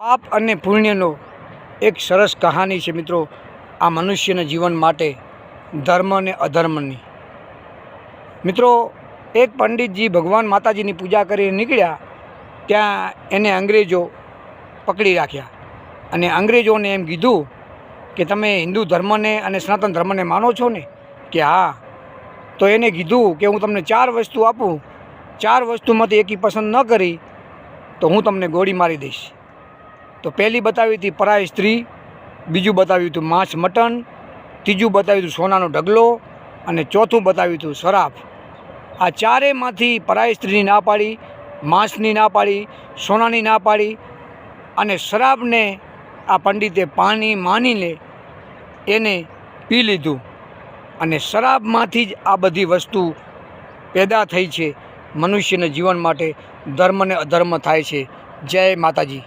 પાપ અને પુણ્યનો એક સરસ કહાની છે મિત્રો, આ મનુષ્યના જીવન માટે ધર્મ અને અધર્મની. મિત્રો, એક પંડિતજી ભગવાન માતાજીની પૂજા કરીને નીકળ્યા, ત્યાં એને અંગ્રેજો પકડી રાખ્યા અને અંગ્રેજોને એમ કીધું કે તમે હિન્દુ ધર્મને અને સનાતન ધર્મને માનો છો ને? કે હા. તો એને કીધું કે હું તમને 4 વસ્તુ આપું, 4 વસ્તુમાંથી એકી પસંદ ન કરી તો હું તમને ગોળી મારી દઈશ. તો પહેલી બતાવી હતી પરાઈ સ્ત્રી, બીજું બતાવ્યું હતું માંસ મટન, ત્રીજું બતાવ્યું હતું સોનાનો ઢગલો અને ચોથું બતાવ્યું હતું શરાબ. આ ચારેયમાંથી પરાઈ સ્ત્રીની ના પાડી, માંસની ના પાડી, સોનાની ના પાડી અને શરાબને આ પંડિતે પાણી માનીને એને પી લીધું. અને શરાબમાંથી જ આ બધી વસ્તુ પેદા થઈ છે. મનુષ્યના જીવન માટે ધર્મ અને અધર્મ થાય છે. જય માતાજી.